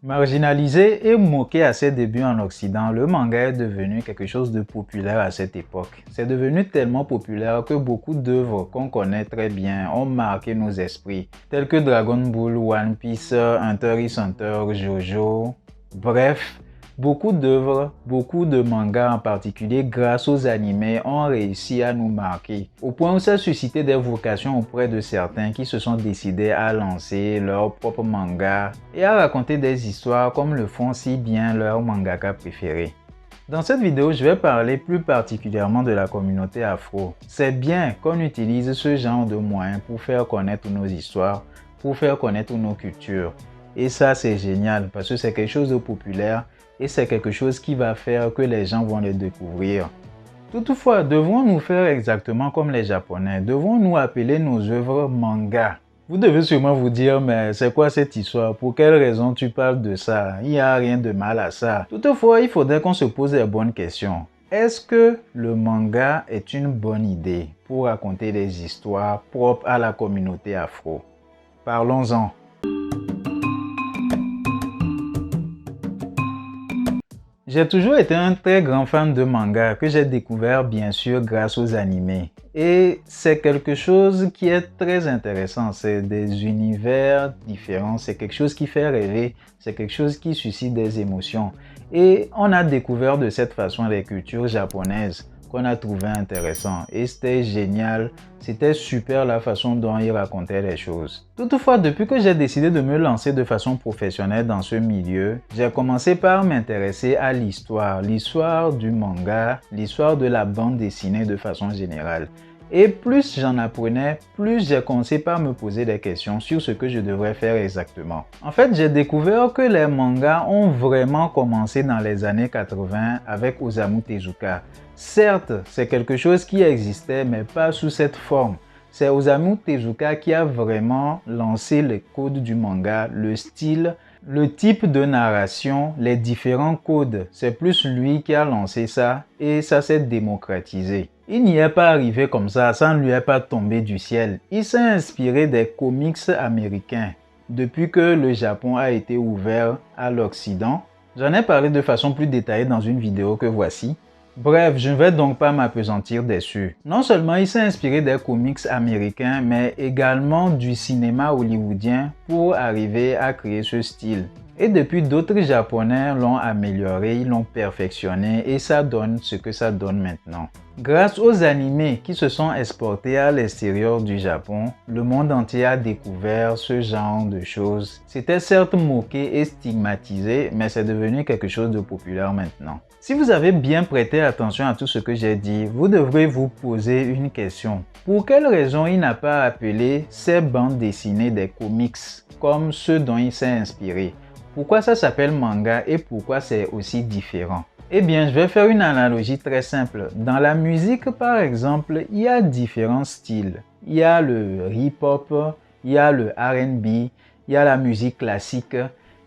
Marginalisé et moqué à ses débuts en Occident, le manga est devenu quelque chose de populaire à cette époque. C'est devenu tellement populaire que beaucoup d'œuvres qu'on connaît très bien ont marqué nos esprits, tels que Dragon Ball, One Piece, Hunter x Hunter, Jojo, bref, beaucoup d'œuvres, beaucoup de mangas en particulier grâce aux animés ont réussi à nous marquer, au point où ça suscitait des vocations auprès de certains qui se sont décidés à lancer leur propre manga et à raconter des histoires comme le font si bien leurs mangaka préférés. Dans cette vidéo, je vais parler plus particulièrement de la communauté afro. C'est bien qu'on utilise ce genre de moyens pour faire connaître nos histoires, pour faire connaître nos cultures. Et ça, c'est génial parce que c'est quelque chose de populaire et c'est quelque chose qui va faire que les gens vont le découvrir. Toutefois, devons-nous faire exactement comme les Japonais? Devons-nous appeler nos œuvres manga? Vous devez sûrement vous dire, mais c'est quoi cette histoire? Pour quelle raison tu parles de ça? Il n'y a rien de mal à ça. Toutefois, il faudrait qu'on se pose les bonnes questions. Est-ce que le manga est une bonne idée pour raconter des histoires propres à la communauté afro? Parlons-en. J'ai toujours été un très grand fan de manga que j'ai découvert bien sûr grâce aux animés. Et c'est quelque chose qui est très intéressant, c'est des univers différents, c'est quelque chose qui fait rêver, c'est quelque chose qui suscite des émotions. Et on a découvert de cette façon les cultures japonaises qu'on a trouvé intéressant et c'était génial, c'était super la façon dont il racontait les choses. Toutefois, depuis que j'ai décidé de me lancer de façon professionnelle dans ce milieu, j'ai commencé par m'intéresser à l'histoire du manga, l'histoire de la bande dessinée de façon générale. Et plus j'en apprenais, plus j'ai commencé par me poser des questions sur ce que je devrais faire exactement. En fait, j'ai découvert que les mangas ont vraiment commencé dans les années 80 avec Osamu Tezuka. Certes, c'est quelque chose qui existait, mais pas sous cette forme. C'est Osamu Tezuka qui a vraiment lancé les codes du manga, le style, le type de narration, les différents codes. C'est plus lui qui a lancé ça et ça s'est démocratisé. Il n'y est pas arrivé comme ça ne lui est pas tombé du ciel. Il s'est inspiré des comics américains. Depuis que le Japon a été ouvert à l'Occident, j'en ai parlé de façon plus détaillée dans une vidéo que voici. Bref, je ne vais donc pas m'appesantir dessus. Non seulement il s'est inspiré des comics américains, mais également du cinéma hollywoodien pour arriver à créer ce style. Et depuis, d'autres Japonais l'ont amélioré, ils l'ont perfectionné et ça donne ce que ça donne maintenant. Grâce aux animés qui se sont exportés à l'extérieur du Japon, le monde entier a découvert ce genre de choses. C'était certes moqué et stigmatisé, mais c'est devenu quelque chose de populaire maintenant. Si vous avez bien prêté attention à tout ce que j'ai dit, vous devrez vous poser une question. Pour quelle raison il n'a pas appelé ces bandes dessinées des comics comme ceux dont il s'est inspiré? Pourquoi ça s'appelle manga et pourquoi c'est aussi différent? Eh bien, je vais faire une analogie très simple. Dans la musique, par exemple, il y a différents styles. Il y a le hip-hop, il y a le R&B, il y a la musique classique.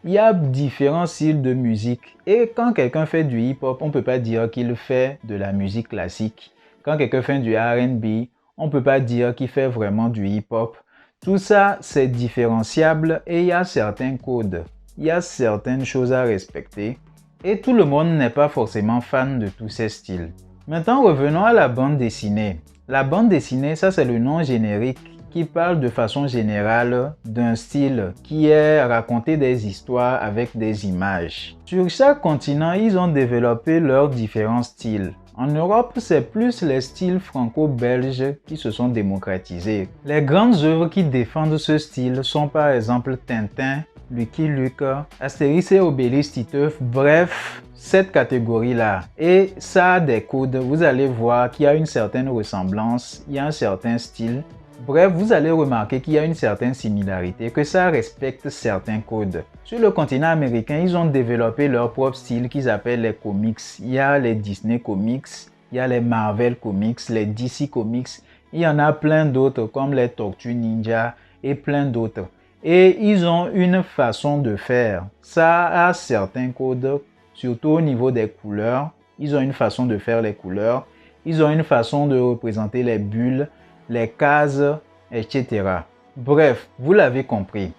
Il y a différents styles de musique. Et quand quelqu'un fait du hip-hop, on ne peut pas dire qu'il fait de la musique classique. Quand quelqu'un fait du R&B, on ne peut pas dire qu'il fait vraiment du hip-hop. Tout ça, c'est différenciable et il y a certains codes. Il y a certaines choses à respecter et tout le monde n'est pas forcément fan de tous ces styles. Maintenant, revenons à la bande dessinée. La bande dessinée, ça c'est le nom générique qui parle de façon générale d'un style qui est raconter des histoires avec des images. Sur chaque continent, ils ont développé leurs différents styles. En Europe, c'est plus les styles franco-belges qui se sont démocratisés. Les grandes œuvres qui défendent ce style sont par exemple Tintin, Lucky Luke, Astérix et Obélix, Titeuf, bref, cette catégorie-là. Et ça a des codes, vous allez voir qu'il y a une certaine ressemblance, il y a un certain style. Bref, vous allez remarquer qu'il y a une certaine similarité, que ça respecte certains codes. Sur le continent américain, ils ont développé leur propre style qu'ils appellent les comics. Il y a les Disney Comics, il y a les Marvel Comics, les DC Comics. Il y en a plein d'autres comme les Tortues Ninja et plein d'autres. Et ils ont une façon de faire. Ça a certains codes, surtout au niveau des couleurs. Ils ont une façon de faire les couleurs. Ils ont une façon de représenter les bulles, les cases, etc. Bref, vous l'avez compris.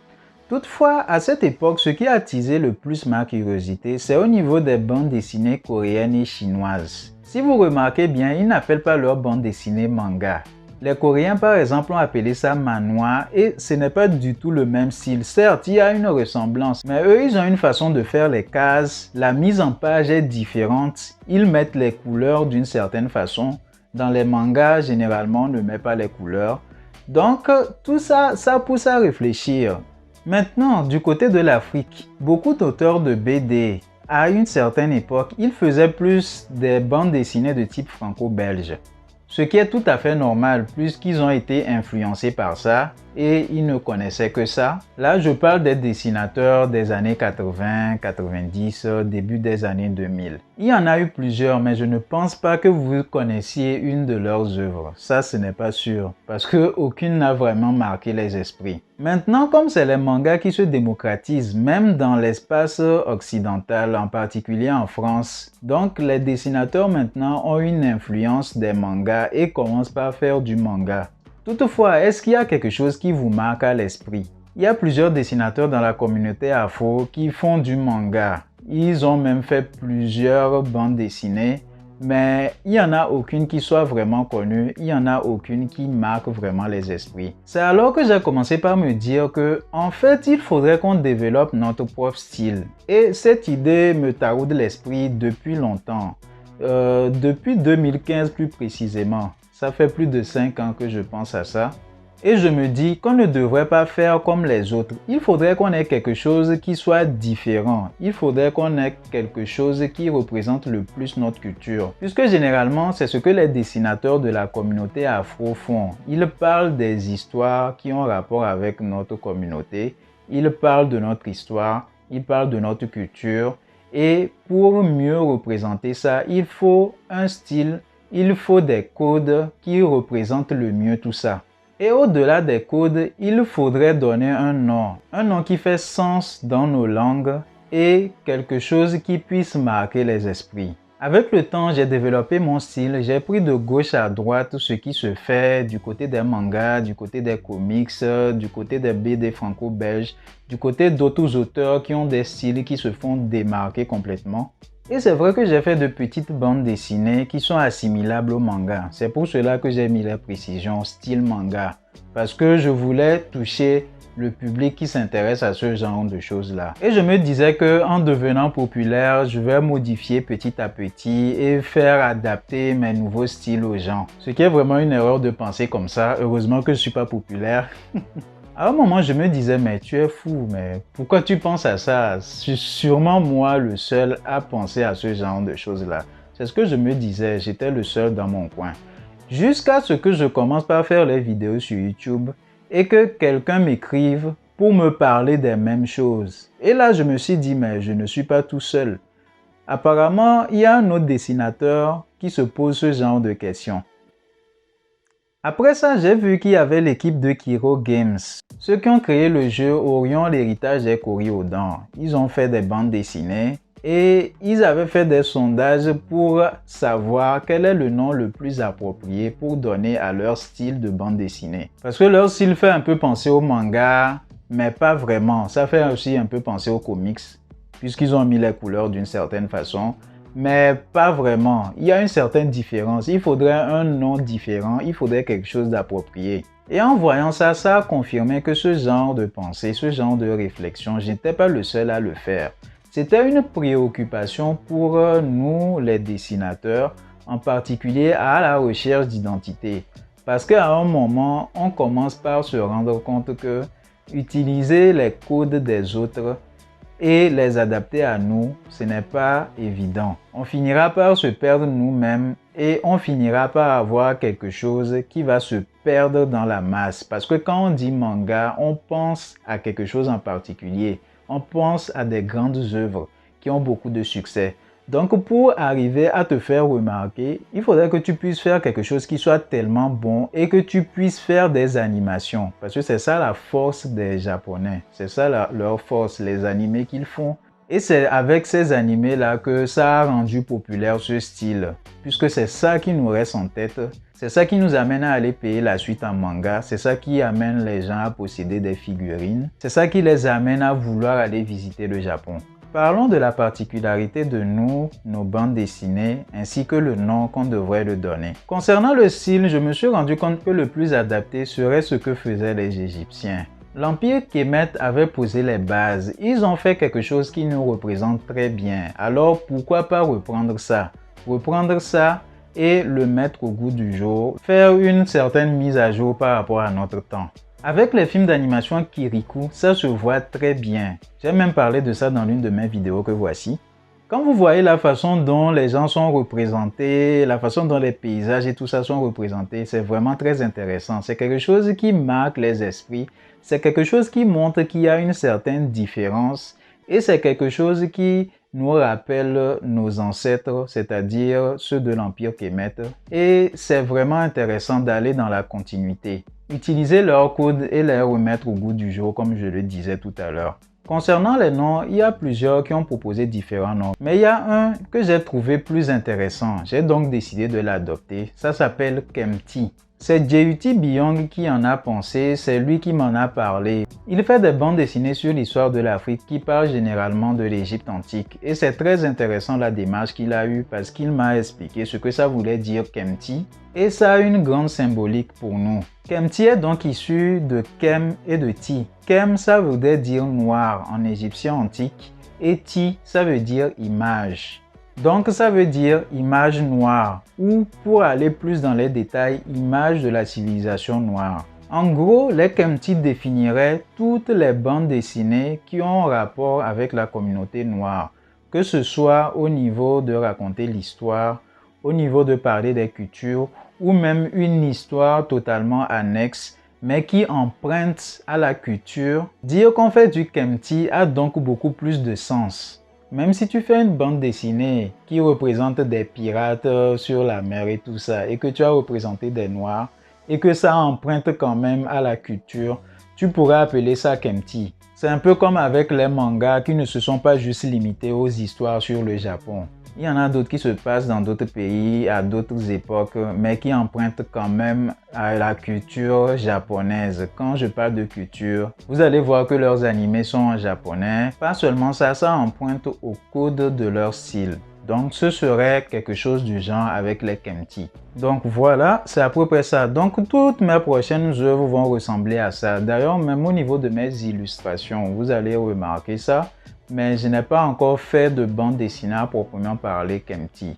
Toutefois, à cette époque, ce qui a attisé le plus ma curiosité, c'est au niveau des bandes dessinées coréennes et chinoises. Si vous remarquez bien, ils n'appellent pas leurs bandes dessinées manga. Les Coréens, par exemple, ont appelé ça manhwa et ce n'est pas du tout le même style. Certes, il y a une ressemblance, mais eux, ils ont une façon de faire les cases. La mise en page est différente. Ils mettent les couleurs d'une certaine façon. Dans les mangas, généralement, on ne met pas les couleurs. Donc, tout ça, ça pousse à réfléchir. Maintenant, du côté de l'Afrique, beaucoup d'auteurs de BD, à une certaine époque, ils faisaient plus des bandes dessinées de type franco-belge. Ce qui est tout à fait normal puisqu'ils ont été influencés par ça et ils ne connaissaient que ça. Là, je parle des dessinateurs des années 80, 90, début des années 2000. Il y en a eu plusieurs, mais je ne pense pas que vous connaissiez une de leurs œuvres. Ça, ce n'est pas sûr parce qu'aucune n'a vraiment marqué les esprits. Maintenant, comme c'est les mangas qui se démocratisent, même dans l'espace occidental, en particulier en France, donc les dessinateurs maintenant ont une influence des mangas et commencent par faire du manga. Toutefois, est-ce qu'il y a quelque chose qui vous marque à l'esprit? Il y a plusieurs dessinateurs dans la communauté afro qui font du manga. Ils ont même fait plusieurs bandes dessinées, mais il n'y en a aucune qui soit vraiment connue, il n'y en a aucune qui marque vraiment les esprits. C'est alors que j'ai commencé par me dire que, en fait, il faudrait qu'on développe notre propre style. Et cette idée me taraude l'esprit depuis longtemps, depuis 2015 plus précisément. Ça fait plus de 5 ans que je pense à ça. Et je me dis qu'on ne devrait pas faire comme les autres. Il faudrait qu'on ait quelque chose qui soit différent. Il faudrait qu'on ait quelque chose qui représente le plus notre culture. Puisque généralement, c'est ce que les dessinateurs de la communauté afro font. Ils parlent des histoires qui ont rapport avec notre communauté. Ils parlent de notre histoire. Ils parlent de notre culture. Et pour mieux représenter ça, il faut un style. Il faut des codes qui représentent le mieux tout ça. Et au-delà des codes, il faudrait donner un nom qui fait sens dans nos langues et quelque chose qui puisse marquer les esprits. Avec le temps, j'ai développé mon style, j'ai pris de gauche à droite ce qui se fait du côté des mangas, du côté des comics, du côté des BD franco-belges, du côté d'autres auteurs qui ont des styles qui se font démarquer complètement. Et c'est vrai que j'ai fait de petites bandes dessinées qui sont assimilables au manga. C'est pour cela que j'ai mis la précision style manga. Parce que je voulais toucher le public qui s'intéresse à ce genre de choses-là. Et je me disais qu'en devenant populaire, je vais modifier petit à petit et faire adapter mes nouveaux styles aux gens. Ce qui est vraiment une erreur de penser comme ça. Heureusement que je ne suis pas populaire. À un moment, je me disais, mais tu es fou, mais pourquoi tu penses à ça? Je suis sûrement moi le seul à penser à ce genre de choses-là. C'est ce que je me disais, j'étais le seul dans mon coin. Jusqu'à ce que je commence par faire les vidéos sur YouTube et que quelqu'un m'écrive pour me parler des mêmes choses. Et là, je me suis dit, mais je ne suis pas tout seul. Apparemment, il y a un autre dessinateur qui se pose ce genre de questions. Après ça, j'ai vu qu'il y avait l'équipe de Kiro Games. Ceux qui ont créé le jeu Orion, l'héritage des Kori-Odan. Ils ont fait des bandes dessinées et ils avaient fait des sondages pour savoir quel est le nom le plus approprié pour donner à leur style de bande dessinée. Parce que leur style fait un peu penser au manga, mais pas vraiment. Ça fait aussi un peu penser aux comics, puisqu'ils ont mis les couleurs d'une certaine façon. Mais pas vraiment. Il y a une certaine différence. Il faudrait un nom différent. Il faudrait quelque chose d'approprié. Et en voyant ça, ça a confirmé que ce genre de pensée, ce genre de réflexion, je n'étais pas le seul à le faire. C'était une préoccupation pour nous, les dessinateurs, en particulier à la recherche d'identité. Parce qu'à un moment, on commence par se rendre compte que utiliser les codes des autres et les adapter à nous, ce n'est pas évident. On finira par se perdre nous-mêmes et on finira par avoir quelque chose qui va se perdre dans la masse. Parce que quand on dit manga, on pense à quelque chose en particulier. On pense à des grandes œuvres qui ont beaucoup de succès. Donc pour arriver à te faire remarquer, il faudrait que tu puisses faire quelque chose qui soit tellement bon et que tu puisses faire des animations. Parce que c'est ça la force des Japonais. C'est ça leur force, les animés qu'ils font. Et c'est avec ces animés-là que ça a rendu populaire ce style. Puisque c'est ça qui nous reste en tête. C'est ça qui nous amène à aller payer la suite en manga. C'est ça qui amène les gens à posséder des figurines. C'est ça qui les amène à vouloir aller visiter le Japon. Parlons de la particularité de nos bandes dessinées ainsi que le nom qu'on devrait le donner. Concernant le style, je me suis rendu compte que le plus adapté serait ce que faisaient les Égyptiens. L'Empire Kemet avait posé les bases. Ils ont fait quelque chose qui nous représente très bien. Alors pourquoi pas reprendre ça? Reprendre ça et le mettre au goût du jour, faire une certaine mise à jour par rapport à notre temps. Avec les films d'animation Kirikou, ça se voit très bien. J'ai même parlé de ça dans l'une de mes vidéos que voici. Quand vous voyez la façon dont les gens sont représentés, la façon dont les paysages et tout ça sont représentés, c'est vraiment très intéressant. C'est quelque chose qui marque les esprits, c'est quelque chose qui montre qu'il y a une certaine différence et c'est quelque chose qui nous rappelle nos ancêtres, c'est-à-dire ceux de l'Empire Kemet. Et c'est vraiment intéressant d'aller dans la continuité. Utiliser leurs codes et les remettre au goût du jour, comme je le disais tout à l'heure. Concernant les noms, il y a plusieurs qui ont proposé différents noms. Mais il y a un que j'ai trouvé plus intéressant. J'ai donc décidé de l'adopter. Ça s'appelle Kemti. C'est Jeuti Byong qui en a pensé, c'est lui qui m'en a parlé. Il fait des bandes dessinées sur l'histoire de l'Afrique qui parlent généralement de l'Égypte antique. Et c'est très intéressant la démarche qu'il a eue parce qu'il m'a expliqué ce que ça voulait dire Kemti. Et ça a une grande symbolique pour nous. Kemti est donc issu de Kem et de Ti. Kem, ça voudrait dire noir en égyptien antique et Ti, ça veut dire image. Donc ça veut dire image noire ou pour aller plus dans les détails, image de la civilisation noire. En gros, les Kemti définiraient toutes les bandes dessinées qui ont rapport avec la communauté noire, que ce soit au niveau de raconter l'histoire, au niveau de parler des cultures ou même une histoire totalement annexe mais qui emprunte à la culture. Dire qu'on fait du Kemti a donc beaucoup plus de sens. Même si tu fais une bande dessinée qui représente des pirates sur la mer et tout ça, et que tu as représenté des noirs, et que ça emprunte quand même à la culture, tu pourrais appeler ça Kemti. C'est un peu comme avec les mangas qui ne se sont pas juste limités aux histoires sur le Japon. Il y en a d'autres qui se passent dans d'autres pays, à d'autres époques, mais qui empruntent quand même à la culture japonaise. Quand je parle de culture, vous allez voir que leurs animés sont en japonais. Pas seulement ça, ça emprunte au code de leur style. Donc ce serait quelque chose du genre avec les Kemti. Donc voilà, c'est à peu près ça. Donc toutes mes prochaines œuvres vont ressembler à ça. D'ailleurs, même au niveau de mes illustrations, vous allez remarquer ça. Mais je n'ai pas encore fait de bande dessinée à proprement parler Kemti.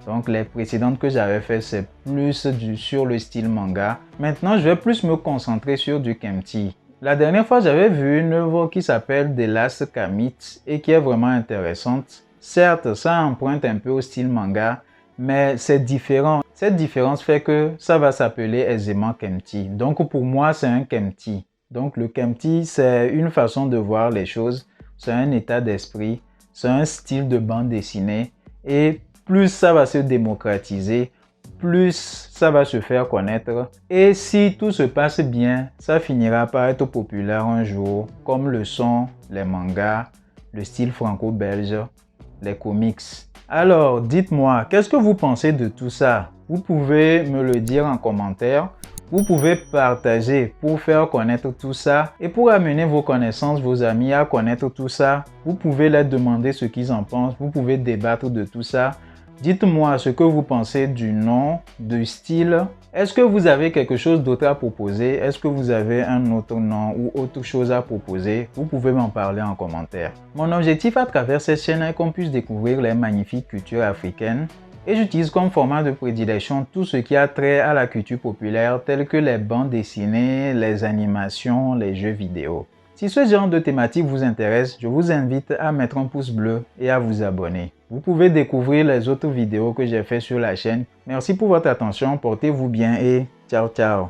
Donc les précédentes que j'avais fait, c'est plus sur le style manga. Maintenant, je vais plus me concentrer sur du Kemti. La dernière fois, j'avais vu une œuvre qui s'appelle The Last Kamit et qui est vraiment intéressante. Certes, ça emprunte un peu au style manga, mais c'est différent. Cette différence fait que ça va s'appeler aisément Kemti. Donc pour moi, c'est un Kemti. Donc le Kemti, c'est une façon de voir les choses. C'est un état d'esprit, c'est un style de bande dessinée et plus ça va se démocratiser, plus ça va se faire connaître. Et si tout se passe bien, ça finira par être populaire un jour, comme le sont les mangas, le style franco-belge, les comics. Alors, dites-moi, qu'est-ce que vous pensez de tout ça? Vous pouvez me le dire en commentaire. Vous pouvez partager pour faire connaître tout ça et pour amener vos connaissances, vos amis à connaître tout ça. Vous pouvez leur demander ce qu'ils en pensent. Vous pouvez débattre de tout ça. Dites-moi ce que vous pensez du nom, du style. Est-ce que vous avez quelque chose d'autre à proposer? Est-ce que vous avez un autre nom ou autre chose à proposer? Vous pouvez m'en parler en commentaire. Mon objectif à travers cette chaîne est qu'on puisse découvrir les magnifiques cultures africaines. Et j'utilise comme format de prédilection tout ce qui a trait à la culture populaire telles que les bandes dessinées, les animations, les jeux vidéo. Si ce genre de thématique vous intéresse, je vous invite à mettre un pouce bleu et à vous abonner. Vous pouvez découvrir les autres vidéos que j'ai faites sur la chaîne. Merci pour votre attention, portez-vous bien et ciao ciao.